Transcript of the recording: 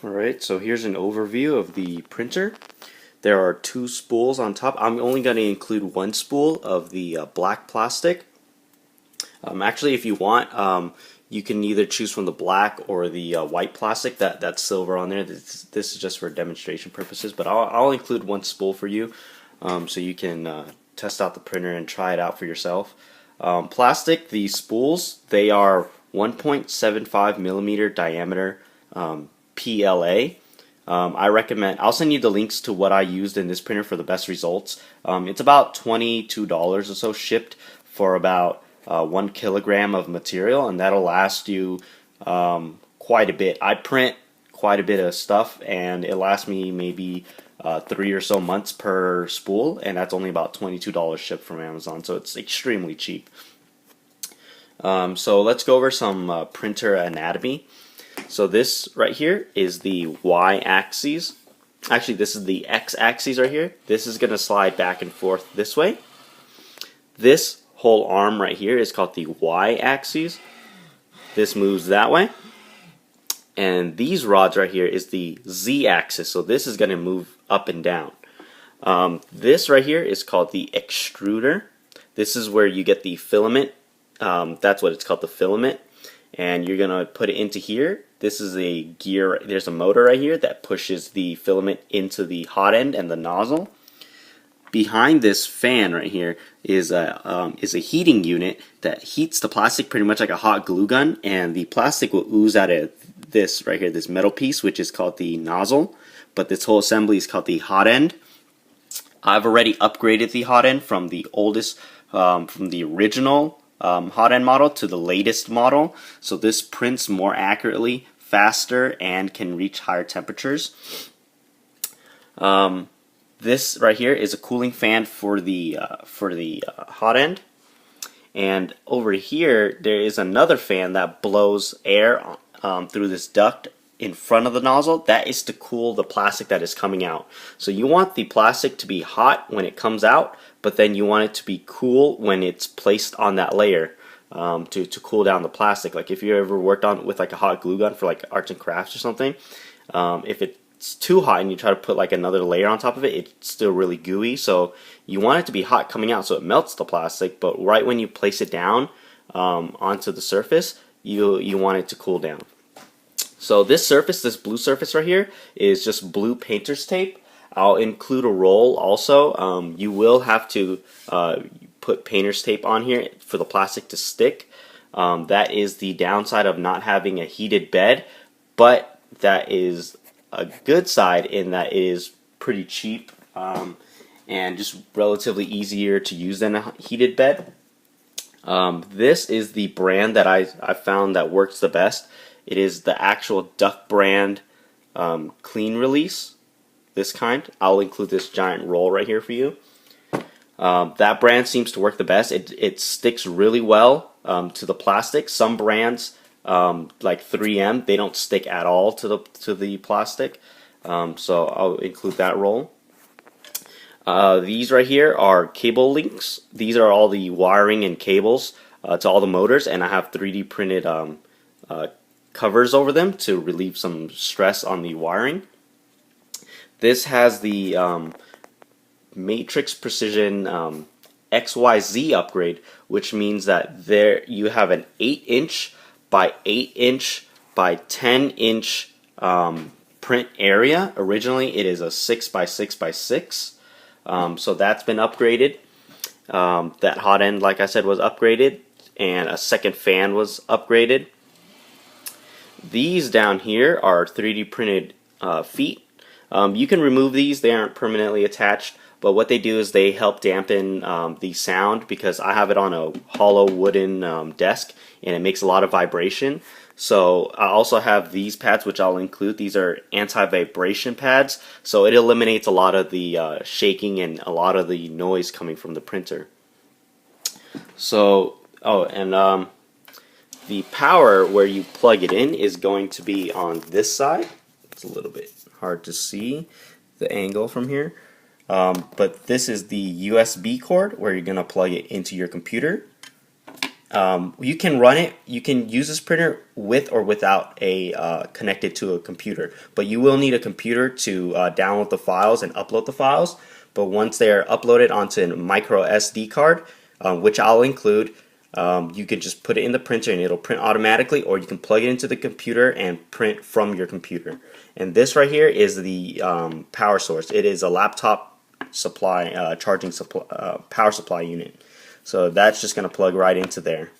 Alright, so here's an overview of the printer. There are two spools on top. I'm only going to include one spool of the black plastic. Actually, if you want, you can either choose from the black or the white plastic. That's silver on there. This is just for demonstration purposes, but I'll include one spool for you, so you can test out the printer and try it out for yourself. Plastic, the spools, they are 1.75 millimeter diameter PLA. I recommend, I'll send you the links to what I used in this printer for the best results. It's about $22 or so shipped for about 1 kilogram of material, and that'll last you quite a bit. I print quite a bit of stuff, and it lasts me maybe 3 or so months per spool, and that's only about $22 shipped from Amazon, so it's extremely cheap. So let's go over some printer anatomy. So this right here is the y-axis. Actually, this is the x-axis right here. This is going to slide back and forth this way. This whole arm right here is called the y-axis. This moves that way. And these rods right here is the z-axis. So this is going to move up and down. This right here is called the extruder. This is where you get the filament. That's what it's called, the filament. And you're going to put it into here. This is a gear. There's a motor right here that pushes the filament into the hot end and the nozzle. Behind this fan right here is a heating unit that heats the plastic pretty much like a hot glue gun, and the plastic will ooze out of this right here, this metal piece, which is called the nozzle. But this whole assembly is called the hot end. I've already upgraded the hot end from the oldest, from the original hot end model to the latest model, so this prints more accurately, faster, and can reach higher temperatures. This right here is a cooling fan for the hot end, and over here there is another fan that blows air through this duct in front of the nozzle. That is to cool the plastic that is coming out. So you want the plastic to be hot when it comes out, but then you want it to be cool when it's placed on that layer to cool down the plastic. Like if you ever worked on with like a hot glue gun for like arts and crafts or something, if it's too hot and you try to put like another layer on top of it, it's still really gooey. So you want it to be hot coming out so it melts the plastic, but right when you place it down onto the surface, you want it to cool down. So this surface, this blue surface right here, is just blue painter's tape. I'll include a roll also. You will have to put painter's tape on here for the plastic to stick. That is the downside of not having a heated bed, but that is a good side in that it is pretty cheap and just relatively easier to use than a heated bed. This is the brand that I found that works the best. It is the actual Duck brand clean release. This kind. I'll include this giant roll right here for you. That brand seems to work the best. It sticks really well to the plastic. Some brands like 3M, they don't stick at all to the plastic. So I'll include that roll. These right here are cable links. These are all the wiring and cables to all the motors, and I have 3D printed covers over them to relieve some stress on the wiring. This has the Matrix Precision XYZ upgrade, which means that there you have an 8-inch by 8-inch by 10-inch print area. Originally it is a 6 by 6 by 6, so that's been upgraded. That hot end, like I said, was upgraded, and a second fan was upgraded. These down here are 3D printed feet. You can remove these, they aren't permanently attached, but what they do is they help dampen the sound, because I have it on a hollow wooden desk and it makes a lot of vibration. So I also have these pads, which I'll include. These are anti-vibration pads, so it eliminates a lot of the shaking and a lot of the noise coming from the printer. So, the power where you plug it in is going to be on this side. It's a little bit hard to see the angle from here, but this is the USB cord where you're going to plug it into your computer. You can run it. You can use this printer with or without a connected to a computer, but you will need a computer to download the files and upload the files. But once they are uploaded onto a micro SD card, which I'll include, you can just put it in the printer and it'll print automatically, or you can plug it into the computer and print from your computer. And this right here is the power source. It is a laptop supply, charging supply, power supply unit. So that's just going to plug right into there.